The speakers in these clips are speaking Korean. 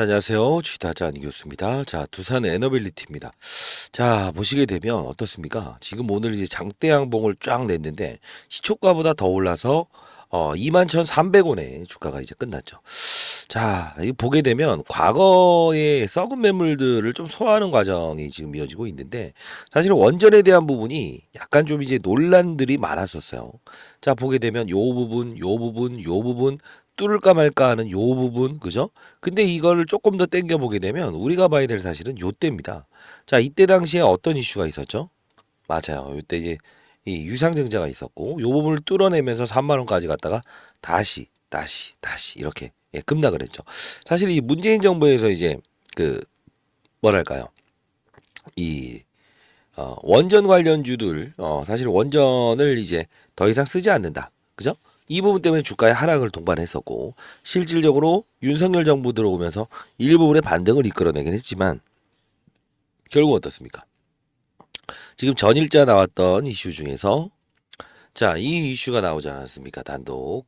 안녕하세요. 주식타자 안익교수입니다. 자, 두산 에너빌리티입니다. 자, 보시게 되면 어떻습니까? 지금 오늘 이제 장대 양봉을 쫙 냈는데 시초가보다 더 올라서 21,300원에 주가가 이제 끝났죠. 자, 이 보게 되면 과거의 썩은 매물들을 좀 소화하는 과정이 지금 이어지고 있는데 사실 원전에 대한 부분이 약간 좀 이제 논란들이 많았었어요. 자, 보게 되면 요 부분, 요 부분, 요 부분 뚫을까 말까 하는 요 부분, 그죠? 근데 이거를 조금 더 땡겨 보게 되면 우리가 봐야 될 사실은 요때입니다. 자, 이때 당시에 어떤 이슈가 있었죠? 맞아요. 요때 이제 이 유상증자가 있었고 요 부분을 뚫어내면서 3만 원까지 갔다가 다시 이렇게 급락을 했죠. 사실 이 문재인 정부에서 이제 그 뭐랄까요? 이 원전 관련주들 사실 원전을 이제 더 이상 쓰지 않는다. 그죠? 이 부분 때문에 주가의 하락을 동반했었고 실질적으로 윤석열 정부 들어오면서 일부분의 반등을 이끌어내긴 했지만 결국 어떻습니까? 지금 전일자 나왔던 이슈 중에서 자, 이 이슈가 나오지 않았습니까? 단독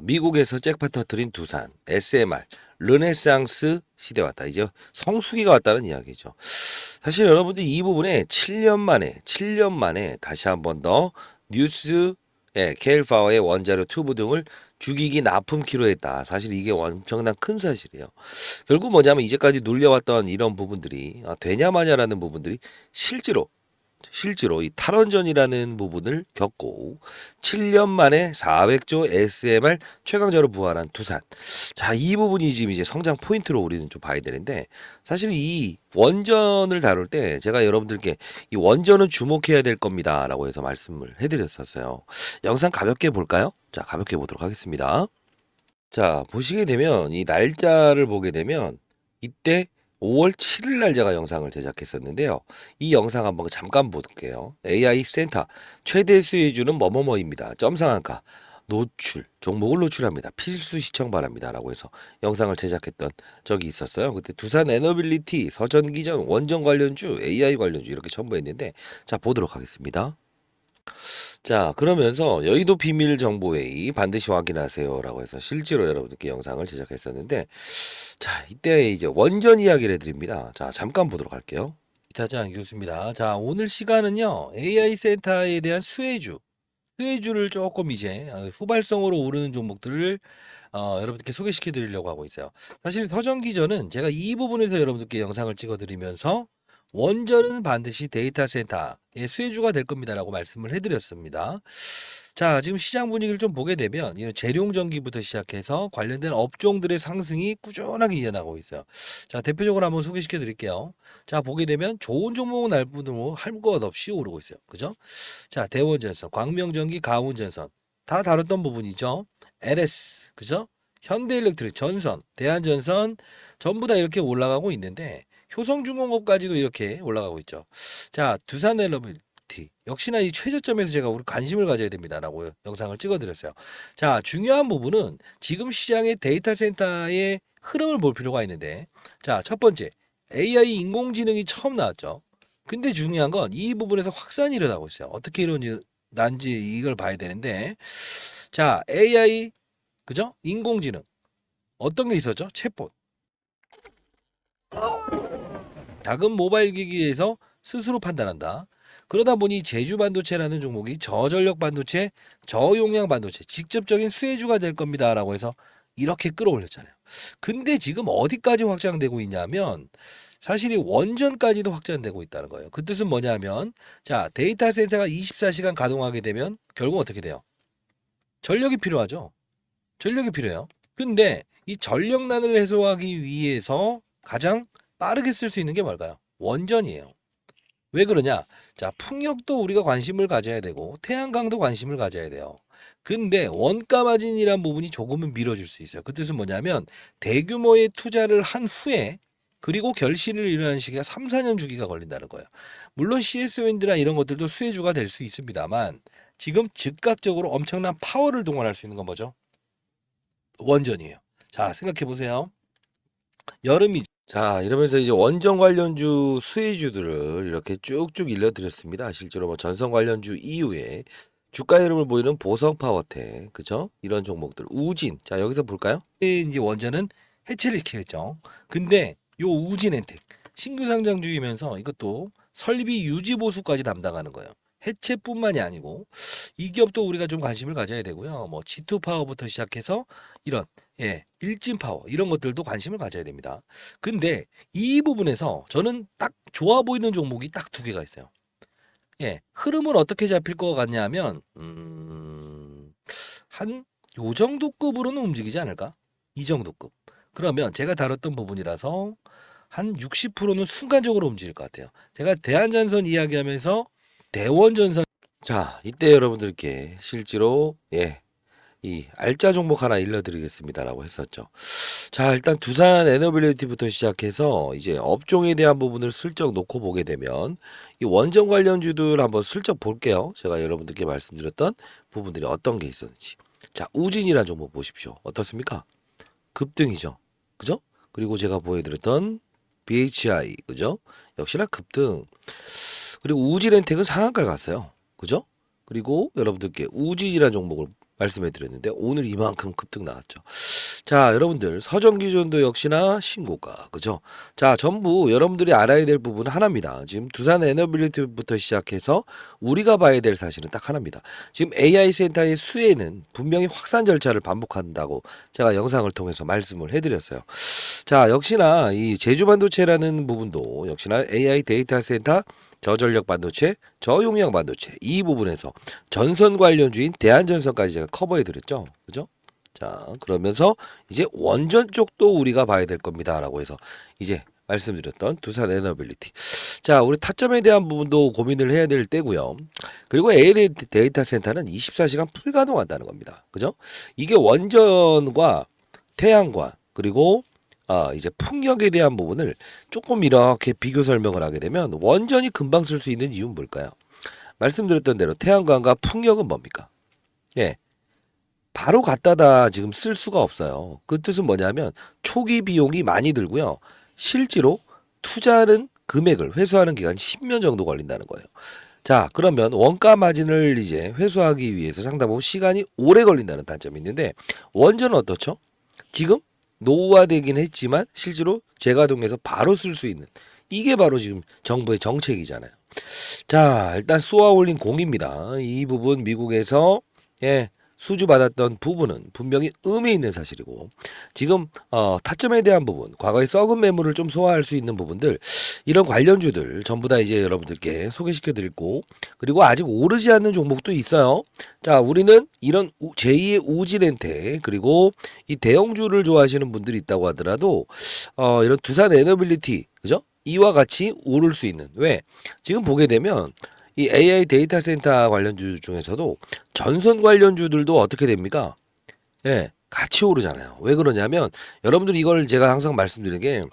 미국에서 잭팟 터트린 두산, SMR, 르네상스 시대 왔다. 이제 성수기가 왔다는 이야기죠. 사실 여러분들 이 부분에 7년 만에 다시 한번 더 뉴스 케일파워의 원자료 투부 등을 죽이기 납품키로 했다. 사실 이게 엄청난 큰 사실이에요. 결국 뭐냐면 이제까지 눌려왔던 이런 부분들이 되냐 마냐라는 부분들이 실제로 이 탈원전이라는 부분을 겪고 7년 만에 400조 SMR 최강자로 부활한 두산. 자, 이 부분이 지금 이제 성장 포인트로 우리는 좀 봐야 되는데 사실 이 원전을 다룰 때 제가 여러분들께 이 원전은 주목해야 될 겁니다라고 해서 말씀을 해드렸었어요. 영상 가볍게 볼까요? 자, 가볍게 보도록 하겠습니다. 자, 보시게 되면 이 날짜를 보게 되면 이때 5월 7일 날 제가 영상을 제작했었는데요. 이 영상 한번 잠깐 볼게요. AI 센터 최대 수혜주는 뭐뭐뭐입니다. 점상한가 노출 종목을 노출합니다. 필수 시청 바랍니다라고 해서 영상을 제작했던 적이 있었어요. 그때 두산 에너빌리티, 서전기전, 원전 관련주, AI 관련주 이렇게 첨부했는데 자 보도록 하겠습니다. 자, 그러면서 여의도 비밀 정보회의 반드시 확인하세요라고 해서 실제로 여러분들께 영상을 제작했었는데 자, 이때 이제 원전 이야기를 해드립니다. 자, 잠깐 보도록 할게요. 이타장 교수입니다. 자, 오늘 시간은요, AI 센터에 대한 수혜주를 조금 이제 후발성으로 오르는 종목들을 여러분들께 소개시켜 드리려고 하고 있어요. 사실 서전기전은 제가 이 부분에서 여러분들께 영상을 찍어 드리면서 원전은 반드시 데이터 센터의 수혜주가 될 겁니다라고 말씀을 해드렸습니다. 자, 지금 시장 분위기를 좀 보게 되면 이런 재룡전기부터 시작해서 관련된 업종들의 상승이 꾸준하게 이어나가고 있어요. 자, 대표적으로 한번 소개시켜 드릴게요. 자, 보게 되면 좋은 종목은 날 뿐으로 할 것 없이 오르고 있어요. 그죠? 자, 대원전선, 광명전기, 가온전선 다 다뤘던 부분이죠. LS, 그죠? 현대일렉트릭, 전선, 대한전선 전부 다 이렇게 올라가고 있는데 효성중공업까지도 이렇게 올라가고 있죠. 자, 두산엘러빌티 역시나 이 최저점에서 제가 우리 관심을 가져야 됩니다라고 영상을 찍어드렸어요. 자, 중요한 부분은 지금 시장의 데이터 센터의 흐름을 볼 필요가 있는데 자, 첫 번째 AI 인공지능이 처음 나왔죠. 근데 중요한 건 이 부분에서 확산이 일어나고 있어요. 어떻게 일어난지 이걸 봐야 되는데 자, AI 그죠? 인공지능 어떤 게 있었죠? 챗봇. 작은 모바일 기기에서 스스로 판단한다. 그러다 보니 제주 반도체라는 종목이 저전력 반도체, 저용량 반도체 직접적인 수혜주가 될 겁니다라고 해서 이렇게 끌어올렸잖아요. 근데 지금 어디까지 확장되고 있냐면 사실 이 원전까지도 확장되고 있다는 거예요. 그 뜻은 뭐냐면 자, 데이터 센터가 24시간 가동하게 되면 결국 어떻게 돼요? 전력이 필요하죠. 전력이 필요해요. 근데 이 전력난을 해소하기 위해서 가장 빠르게 쓸 수 있는 게 뭘까요? 원전이에요. 왜 그러냐? 자, 풍력도 우리가 관심을 가져야 되고 태양광도 관심을 가져야 돼요. 근데 원가 마진이란 부분이 조금은 미뤄질 수 있어요. 그 뜻은 뭐냐면 대규모의 투자를 한 후에 그리고 결실을 일어나는 시기가 3, 4년 주기가 걸린다는 거예요. 물론 CS윈드나 이런 것들도 수혜주가 될 수 있습니다만 지금 즉각적으로 엄청난 파워를 동원할 수 있는 건 뭐죠? 원전이에요. 자, 생각해 보세요. 여름이 자, 이러면서 이제 원전 관련주 수혜주들을 이렇게 쭉쭉 일러드렸습니다. 실제로 뭐 전선 관련주 이후에 주가 흐름을 보이는 보성 파워텍, 그죠? 이런 종목들, 우진. 자, 여기서 볼까요? 이제 원전은 해체를 시켰죠. 근데 요 우진엔텍 신규 상장 중이면서 이것도 설비 유지 보수까지 담당하는 거예요. 해체뿐만이 아니고 이 기업도 우리가 좀 관심을 가져야 되고요. 뭐 G2 파워부터 시작해서 이런 일진 파워 이런 것들도 관심을 가져야 됩니다. 근데 이 부분에서 저는 딱 좋아 보이는 종목이 딱 두 개가 있어요. 흐름은 어떻게 잡힐 것 같냐면 한 요 정도 급으로는 움직이지 않을까? 이 정도 급. 그러면 제가 다뤘던 부분이라서 한 60%는 순간적으로 움직일 것 같아요. 제가 대한전선 이야기하면서 대원전선 자, 이때 여러분들께 실제로 이 알짜 종목 하나 일러드리겠습니다라고 했었죠. 자, 일단 두산 에너빌리티부터 시작해서 이제 업종에 대한 부분을 슬쩍 놓고 보게 되면 이 원전 관련주들 한번 슬쩍 볼게요. 제가 여러분들께 말씀드렸던 부분들이 어떤 게 있었는지. 자, 우진이라는 종목 보십시오. 어떻습니까? 급등이죠. 그죠? 그리고 제가 보여드렸던 BHI, 그죠? 역시나 급등. 그리고 우진엔텍은 상한가를 갔어요. 그죠? 그리고 여러분들께 우진이라는 종목을 말씀해 드렸는데 오늘 이만큼 급등 나왔죠. 자, 여러분들 서정기존도 역시나 신고가, 그죠? 자, 전부 여러분들이 알아야 될 부분은 하나입니다. 지금 두산 에너빌리티부터 시작해서 우리가 봐야 될 사실은 딱 하나입니다. 지금 AI 센터의 수혜는 분명히 확산 절차를 반복한다고 제가 영상을 통해서 말씀을 해드렸어요. 자, 역시나 이 제주 반도체라는 부분도 역시나 AI 데이터 센터, 저전력 반도체, 저용량 반도체 이 부분에서 전선 관련주인 대한전선까지 제가 커버해 드렸죠. 그죠? 자, 그러면서 이제 원전 쪽도 우리가 봐야 될 겁니다라고 해서 이제 말씀드렸던 두산 에너빌리티. 자, 우리 타점에 대한 부분도 고민을 해야 될 때고요. 그리고 AI 데이터 센터는 24시간 불가동한다는 겁니다. 그죠? 이게 원전과 태양과 그리고 이제 풍력에 대한 부분을 조금 이렇게 비교 설명을 하게 되면 원전이 금방 쓸 수 있는 이유는 뭘까요? 말씀드렸던 대로 태양광과 풍력은 뭡니까? 바로 갖다다 지금 쓸 수가 없어요. 그 뜻은 뭐냐면 초기 비용이 많이 들고요. 실제로 투자하는 금액을 회수하는 기간이 10년 정도 걸린다는 거예요. 자, 그러면 원가 마진을 이제 회수하기 위해서 상당 부분 시간이 오래 걸린다는 단점이 있는데 원전은 어떻죠? 지금 노후화되긴 했지만 실제로 재가동해서 바로 쓸 수 있는 이게 바로 지금 정부의 정책이잖아요. 자, 일단 쏘아올린 공입니다. 이 부분 미국에서 수주받았던 부분은 분명히 의미 있는 사실이고 지금 타점에 대한 부분 과거의 썩은 매물을 좀 소화할 수 있는 부분들 이런 관련주들 전부 다 이제 여러분들께 소개시켜 드리고 그리고 아직 오르지 않는 종목도 있어요. 자, 우리는 이런 제2의 우진엔텍 그리고 이 대형주를 좋아하시는 분들이 있다고 하더라도 이런 두산 에너빌리티 그죠? 이와 같이 오를 수 있는 왜 지금 보게 되면 이 AI 데이터 센터 관련주 중에서도 전선 관련주들도 어떻게 됩니까? 같이 오르잖아요. 왜 그러냐면 여러분들 이걸 제가 항상 말씀드리는 게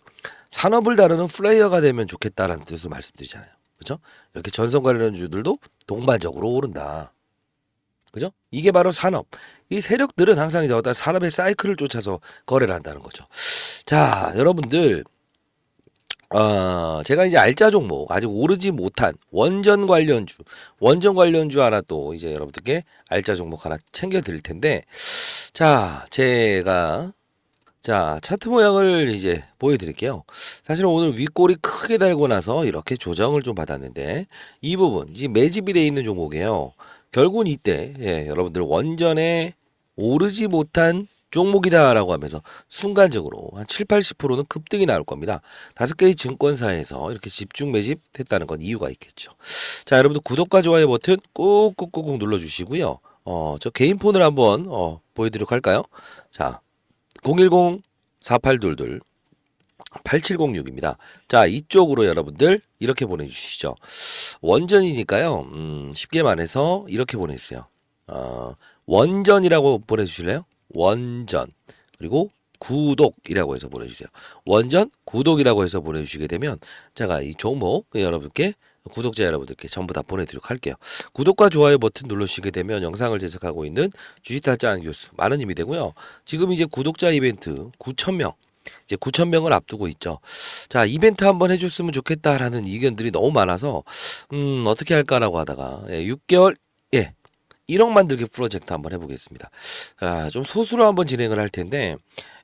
산업을 다루는 플레이어가 되면 좋겠다라는 뜻으로 말씀드리잖아요. 그죠? 이렇게 전선 관련주들도 동반적으로 오른다. 그죠? 이게 바로 산업. 이 세력들은 항상 이제 어떤 산업의 사이클을 쫓아서 거래를 한다는 거죠. 자, 여러분들 제가 이제 알짜 종목 아직 오르지 못한 원전 관련주 하나 또 이제 여러분들께 알짜 종목 하나 챙겨 드릴 텐데 자, 차트 모양을 이제 보여드릴게요. 사실 오늘 윗골이 크게 달고 나서 이렇게 조정을 좀 받았는데 이 부분 지금 매집이 돼 있는 종목이에요. 결국은 이때 여러분들 원전에 오르지 못한 종목이다라고 하면서 순간적으로 한 7, 80%는 급등이 나올 겁니다. 5개의 증권사에서 이렇게 집중 매집했다는 건 이유가 있겠죠. 자, 여러분들 구독과 좋아요 버튼 꾹꾹꾹꾹 눌러주시고요. 저 개인 폰을 한번 보여드리도록 할까요? 자, 010-4822-8706입니다. 자, 이쪽으로 여러분들 이렇게 보내주시죠. 원전이니까요. 쉽게 말해서 이렇게 보내주세요. 원전이라고 보내주실래요? 원전 그리고 구독이라고 해서 보내주세요. 원전 구독이라고 해서 보내주시게 되면 제가 이 종목 여러분께 구독자 여러분들께 전부 다 보내드리도록 할게요. 구독과 좋아요 버튼 눌러주시게 되면 영상을 제작하고 있는 주식타짜 교수 많은 힘이 되고요. 지금 이제 구독자 이벤트 9,000명 이제 9,000명을 앞두고 있죠. 자, 이벤트 한번 해줬으면 좋겠다라는 의견들이 너무 많아서 어떻게 할까라고 하다가 6개월 1억 만들기 프로젝트 한번 해보겠습니다. 좀 소수로 한번 진행을 할 텐데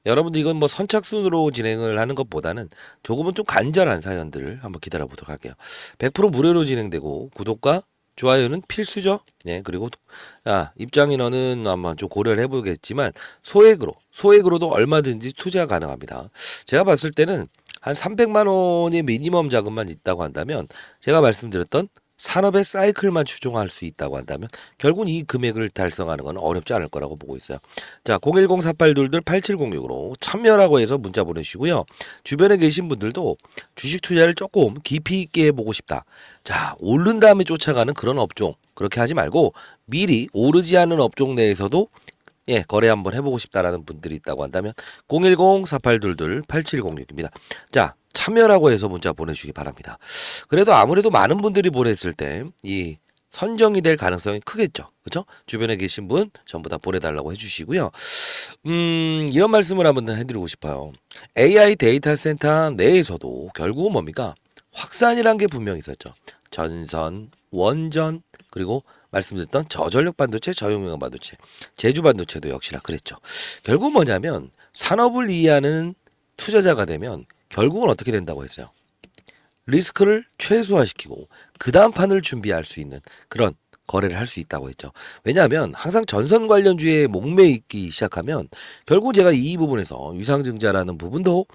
여러분들 이건 뭐 선착순으로 진행을 하는 것보다는 조금은 좀 간절한 사연들을 한번 기다려 보도록 할게요. 100% 무료로 진행되고 구독과 좋아요는 필수죠. 네, 그리고 입장 인원은 아마 좀 고려를 해보겠지만 소액으로도 얼마든지 투자 가능합니다. 제가 봤을 때는 한 300만 원의 미니멈 자금만 있다고 한다면 제가 말씀드렸던 산업의 사이클만 추종할 수 있다고 한다면 결국은 이 금액을 달성하는 건 어렵지 않을 거라고 보고 있어요. 자, 010-4822-8706으로 참여라고 해서 문자 보내주시고요. 주변에 계신 분들도 주식 투자를 조금 깊이 있게 해보고 싶다. 자, 오른 다음에 쫓아가는 그런 업종 그렇게 하지 말고 미리 오르지 않은 업종 내에서도 거래 한번 해보고 싶다라는 분들이 있다고 한다면 010-4822-8706입니다. 자, 참여라고 해서 문자 보내주시기 바랍니다. 그래도 아무래도 많은 분들이 보냈을 때 이 선정이 될 가능성이 크겠죠. 그렇죠? 주변에 계신 분 전부 다 보내달라고 해주시고요. 이런 말씀을 한번 해드리고 싶어요. AI 데이터 센터 내에서도 결국은 뭡니까? 확산이란 게 분명히 있었죠. 전선, 원전, 그리고 말씀드렸던 저전력 반도체, 저용량 반도체, 제주 반도체도 역시나 그랬죠. 결국은 뭐냐면 산업을 이해하는 투자자가 되면 결국은 어떻게 된다고 했어요? 리스크를 최소화시키고 그 다음 판을 준비할 수 있는 그런 거래를 할 수 있다고 했죠. 왜냐하면 항상 전선 관련주에 목매이기 시작하면 결국 제가 이 부분에서 유상증자라는 부분도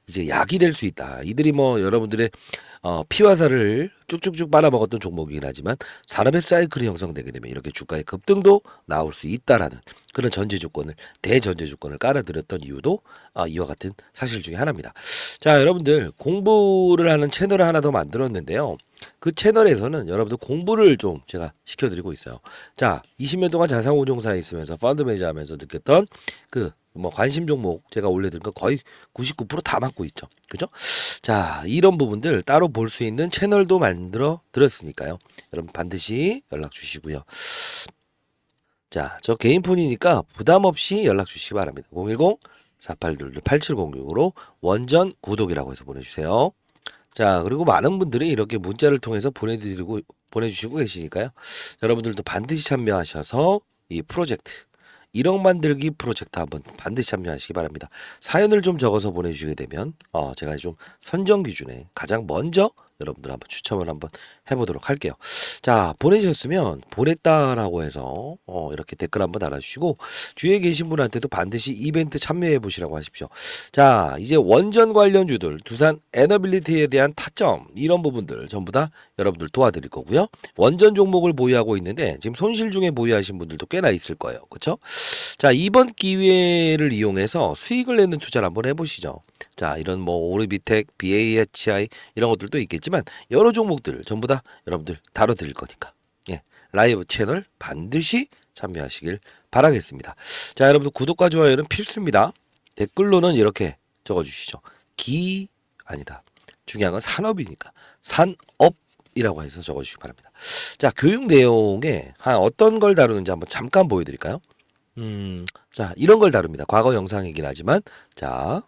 이제 약이 될 수 있다. 이들이 뭐 여러분들의 피와 살을 쭉쭉쭉 빨아먹었던 종목이긴 하지만 산업의 사이클이 형성되게 되면 이렇게 주가의 급등도 나올 수 있다라는 그런 대전제 조건을 깔아드렸던 이유도 이와 같은 사실 중에 하나입니다. 자, 여러분들 공부를 하는 채널을 하나 더 만들었는데요. 그 채널에서는 여러분들 공부를 좀 제가 시켜드리고 있어요. 자, 20년 동안 자산운용사에 있으면서 펀드 매니저하면서 느꼈던 그 뭐 관심 종목 제가 올려드린 거 거의 99%다 맞고 있죠. 그죠? 자, 이런 부분들 따로 볼 수 있는 채널도 만들어 드렸으니까요. 여러분 반드시 연락 주시고요. 자, 저 개인 폰이니까 부담 없이 연락 주시기 바랍니다. 010-4822-8706으로 원전 구독이라고 해서 보내주세요. 자, 그리고 많은 분들이 이렇게 문자를 통해서 보내주시고 계시니까요. 여러분들도 반드시 참여하셔서 이 프로젝트 1억 만들기 프로젝트 한번 반드시 참여하시기 바랍니다. 사연을 좀 적어서 보내주시게 되면 제가 좀 선정 기준에 가장 먼저 여러분들 한번 추첨을 한번 해보도록 할게요. 자, 보내주셨으면 보냈다라고 해서 이렇게 댓글 한번 달아주시고 주위에 계신 분한테도 반드시 이벤트 참여해 보시라고 하십시오. 자, 이제 원전 관련주들 두산 에너빌리티에 대한 타점 이런 부분들 전부 다 여러분들 도와드릴 거고요. 원전 종목을 보유하고 있는데 지금 손실 중에 보유하신 분들도 꽤나 있을 거예요. 그렇죠? 자, 이번 기회를 이용해서 수익을 내는 투자를 한번 해보시죠. 자, 이런 뭐 오르비텍, BAHI 이런 것들도 있겠지만 여러 종목들 전부 다 여러분들 다뤄드릴 거니까 라이브 채널 반드시 참여하시길 바라겠습니다. 자, 여러분들 구독과 좋아요는 필수입니다. 댓글로는 이렇게 적어주시죠. 아니다. 중요한 건 산업이니까 산업이라고 해서 적어주시기 바랍니다. 자, 교육 내용에 어떤 걸 다루는지 한번 잠깐 보여드릴까요? 자, 이런 걸 다룹니다. 과거 영상이긴 하지만 자,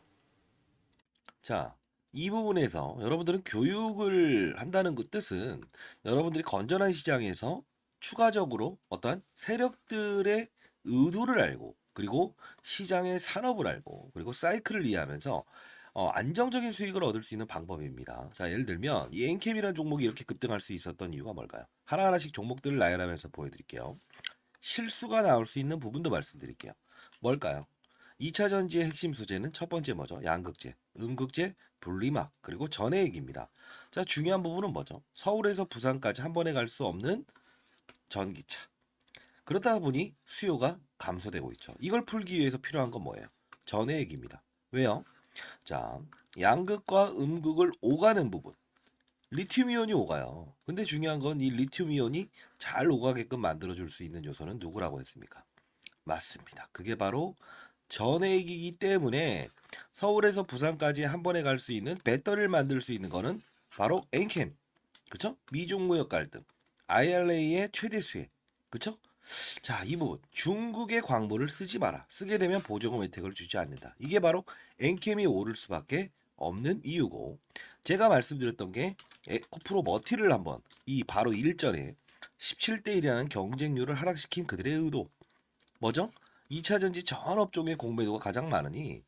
이 부분에서 여러분들은 교육을 한다는 그 뜻은 여러분들이 건전한 시장에서 추가적으로 어떠한 세력들의 의도를 알고 그리고 시장의 산업을 알고 그리고 사이클을 이해하면서 안정적인 수익을 얻을 수 있는 방법입니다. 자, 예를 들면 이 엔캠이라는 종목이 이렇게 급등할 수 있었던 이유가 뭘까요? 하나하나씩 종목들을 나열하면서 보여드릴게요. 실수가 나올 수 있는 부분도 말씀드릴게요. 뭘까요? 2차 전지의 핵심 소재는 첫 번째 뭐죠? 양극재, 음극재, 분리막, 그리고 전해액입니다. 자, 중요한 부분은 뭐죠? 서울에서 부산까지 한 번에 갈 수 없는 전기차. 그렇다 보니 수요가 감소되고 있죠. 이걸 풀기 위해서 필요한 건 뭐예요? 전해액입니다. 왜요? 자, 양극과 음극을 오가는 부분. 리튬 이온이 오가요. 근데 중요한 건 이 리튬 이온이 잘 오가게끔 만들어줄 수 있는 요소는 누구라고 했습니까? 맞습니다. 그게 바로 전해액이기 때문에 서울에서 부산까지 한 번에 갈 수 있는 배터리를 만들 수 있는 거는 바로 엔캠. 그쵸? 미중무역 갈등. IRA의 최대 수혜. 그쵸? 자, 이 부분. 중국의 광물을 쓰지 마라. 쓰게 되면 보조금 혜택을 주지 않는다. 이게 바로 엔캠이 오를 수밖에 없는 이유고 제가 말씀드렸던 게 에코프로 머티를 한번 이 바로 일전에 17대 1이라는 경쟁률을 하락시킨 그들의 의도. 뭐죠? 2차 전지 전 업종의 공매도가 가장 많으니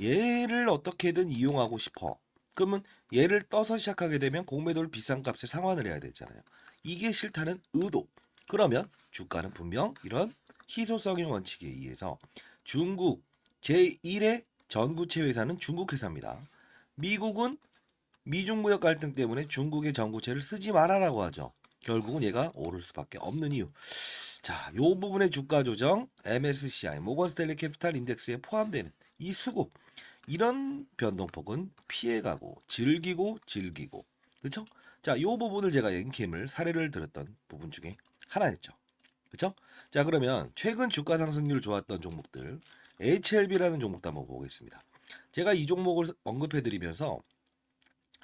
얘를 어떻게든 이용하고 싶어. 그러면 얘를 떠서 시작하게 되면 공매도를 비싼 값에 상환을 해야 되잖아요. 이게 싫다는 의도. 그러면 주가는 분명 이런 희소성의 원칙에 의해서 중국 제1의 전구체 회사는 중국 회사입니다. 미국은 미중 무역 갈등 때문에 중국의 전구체를 쓰지 말아라고 하죠. 결국은 얘가 오를 수밖에 없는 이유. 자, 요 부분의 주가 조정 MSCI 모건 스탠리 캐피탈 인덱스에 포함되는 이 수급 이런 변동폭은 피해가고 즐기고 그렇죠? 자, 요 부분을 제가 엔캠을 사례를 들었던 부분 중에 하나였죠. 그렇죠? 자, 그러면 최근 주가 상승률 좋았던 종목들 HLB라는 종목도 한번 보겠습니다. 제가 이 종목을 언급해 드리면서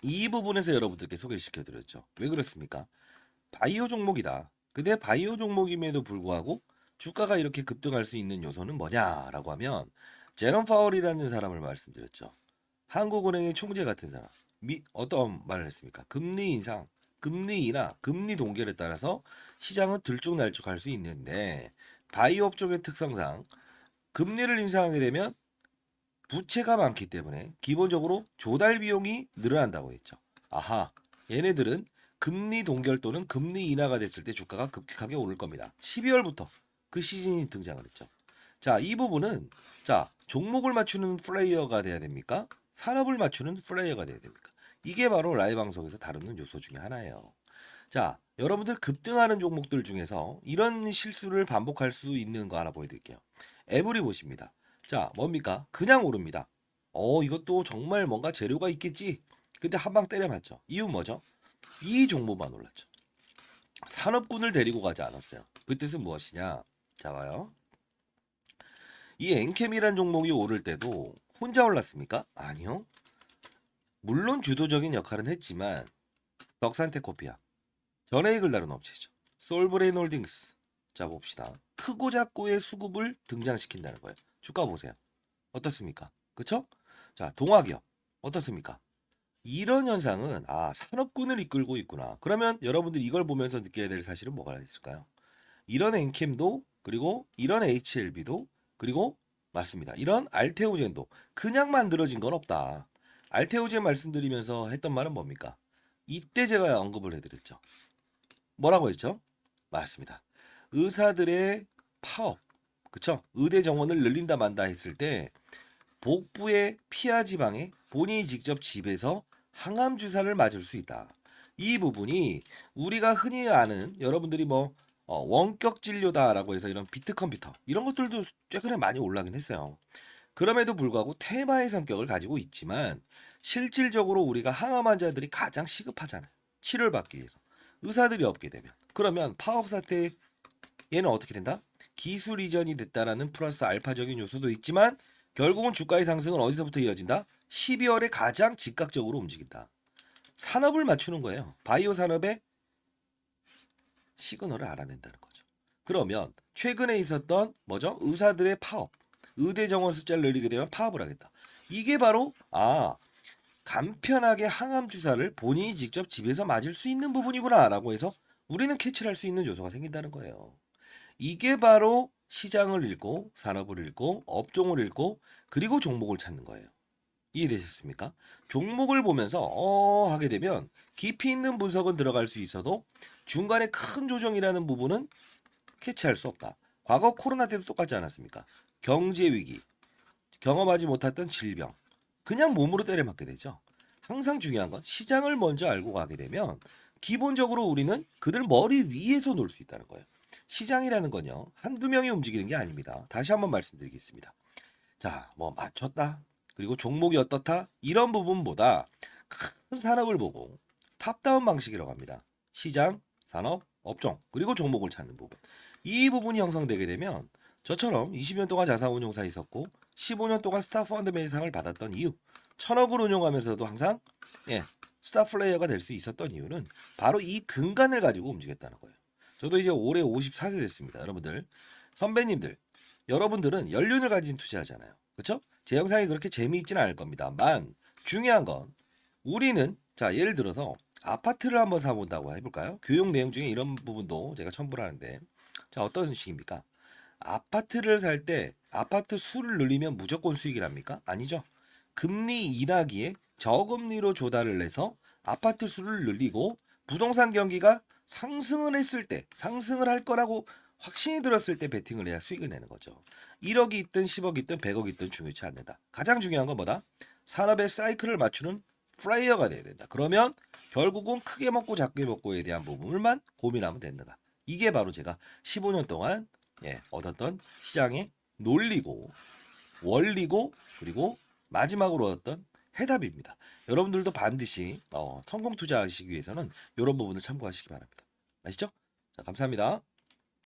이 부분에서 여러분들께 소개시켜 드렸죠. 왜 그렇습니까? 바이오 종목이다. 근데 바이오 종목임에도 불구하고 주가가 이렇게 급등할 수 있는 요소는 뭐냐라고 하면 제롬 파월이라는 사람을 말씀드렸죠. 한국은행의 총재 같은 사람. 어떤 말을 했습니까? 금리 인상, 금리 인하, 금리 동결에 따라서 시장은 들쭉날쭉할 수 있는데 바이오 업종의 특성상 금리를 인상하게 되면 부채가 많기 때문에 기본적으로 조달 비용이 늘어난다고 했죠. 아하, 얘네들은 금리 동결 또는 금리 인하가 됐을 때 주가가 급격하게 오를 겁니다. 12월부터 그 시즌이 등장을 했죠. 자, 이 부분은 자, 종목을 맞추는 플레이어가 돼야 됩니까? 산업을 맞추는 플레이어가 돼야 됩니까? 이게 바로 라이브 방송에서 다루는 요소 중에 하나예요. 자, 여러분들 급등하는 종목들 중에서 이런 실수를 반복할 수 있는 거 하나 보여드릴게요. 에브리 보십니다. 자, 뭡니까? 그냥 오릅니다. 이것도 정말 뭔가 재료가 있겠지. 근데 한 방 때려맞죠. 이유 뭐죠? 이 종목만 올랐죠. 산업군을 데리고 가지 않았어요. 그 뜻은 무엇이냐? 자, 봐요. 이 엔캠이란 종목이 오를 때도 혼자 올랐습니까? 아니요. 물론 주도적인 역할은 했지만 덕산테코피아, 전해익을 다룬 업체죠. 솔브레인 홀딩스. 자, 봅시다. 크고 작고의 수급을 등장시킨다는 거예요. 주가 보세요. 어떻습니까? 그쵸? 자, 동화기업. 어떻습니까? 이런 현상은 산업군을 이끌고 있구나. 그러면 여러분들 이걸 보면서 느껴야 될 사실은 뭐가 있을까요? 이런 엔캠도 그리고 이런 HLB도 그리고 맞습니다. 이런 알테오젠도 그냥 만들어진 건 없다. 알테오젠 말씀드리면서 했던 말은 뭡니까? 이때 제가 언급을 해드렸죠. 뭐라고 했죠? 맞습니다. 의사들의 파업, 그쵸? 의대 정원을 늘린다 만다 했을 때 복부의 피하 지방에 본인이 직접 집에서 항암 주사를 맞을 수 있다. 이 부분이 우리가 흔히 아는 여러분들이 원격 진료다라고 해서 이런 비트 컴퓨터 이런 것들도 최근에 많이 올라긴 했어요. 그럼에도 불구하고 테마의 성격을 가지고 있지만 실질적으로 우리가 항암 환자들이 가장 시급하잖아요. 치료를 받기 위해서. 의사들이 없게 되면 그러면 파업 사태 얘는 어떻게 된다? 기술 이전이 됐다라는 플러스 알파적인 요소도 있지만 결국은 주가의 상승은 어디서부터 이어진다? 12월에 가장 즉각적으로 움직인다. 산업을 맞추는 거예요. 바이오 산업의 시그널을 알아낸다는 거죠. 그러면 최근에 있었던 뭐죠? 의사들의 파업, 의대 정원 숫자를 늘리게 되면 파업을 하겠다. 이게 바로 간편하게 항암 주사를 본인이 직접 집에서 맞을 수 있는 부분이구나라고 해서 우리는 캐치를 할 수 있는 요소가 생긴다는 거예요. 이게 바로 시장을 읽고 산업을 읽고 업종을 읽고 그리고 종목을 찾는 거예요. 이해되셨습니까? 종목을 보면서 하게 되면 깊이 있는 분석은 들어갈 수 있어도 중간에 큰 조정이라는 부분은 캐치할 수 없다. 과거 코로나 때도 똑같지 않았습니까? 경제 위기, 경험하지 못했던 질병, 그냥 몸으로 때려맞게 되죠. 항상 중요한 건 시장을 먼저 알고 가게 되면 기본적으로 우리는 그들 머리 위에서 놀 수 있다는 거예요. 시장이라는 건요, 한두 명이 움직이는 게 아닙니다. 다시 한번 말씀드리겠습니다. 자, 맞췄다. 그리고 종목이 어떻다? 이런 부분보다 큰 산업을 보고 탑다운 방식이라고 합니다. 시장, 산업, 업종, 그리고 종목을 찾는 부분. 이 부분이 형성되게 되면 저처럼 20년 동안 자산운용사 있었고 15년 동안 스타 펀드 매상을 받았던 이유, 1000억을 운용하면서도 항상 스타 플레이어가 될 수 있었던 이유는 바로 이 근간을 가지고 움직였다는 거예요. 저도 이제 올해 54세 됐습니다. 여러분들, 선배님들, 여러분들은 연륜을 가진 투자하잖아요. 그렇죠? 제 영상이 그렇게 재미있지는 않을 겁니다만 중요한 건 우리는 자, 예를 들어서 아파트를 한번 사본다고 해볼까요? 교육 내용 중에 이런 부분도 제가 첨부를 하는데, 자, 어떤 식입니까? 아파트를 살 때 아파트 수를 늘리면 무조건 수익이랍니까? 아니죠. 금리 인하기에 저금리로 조달을 해서 아파트 수를 늘리고 부동산 경기가 상승을 했을 때, 상승을 할 거라고 확신이 들었을 때 베팅을 해야 수익을 내는 거죠. 1억이 있든 10억이 있든 100억이 있든 중요치 않는다. 가장 중요한 건 뭐다? 산업의 사이클을 맞추는 플레이어가 돼야 된다. 그러면 결국은 크게 먹고 작게 먹고에 대한 부분을만 고민하면 된다. 이게 바로 제가 15년 동안 얻었던 시장의 논리고 원리고 그리고 마지막으로 얻었던 해답입니다. 여러분들도 반드시 성공 투자하시기 위해서는 이런 부분을 참고하시기 바랍니다. 아시죠? 자, 감사합니다.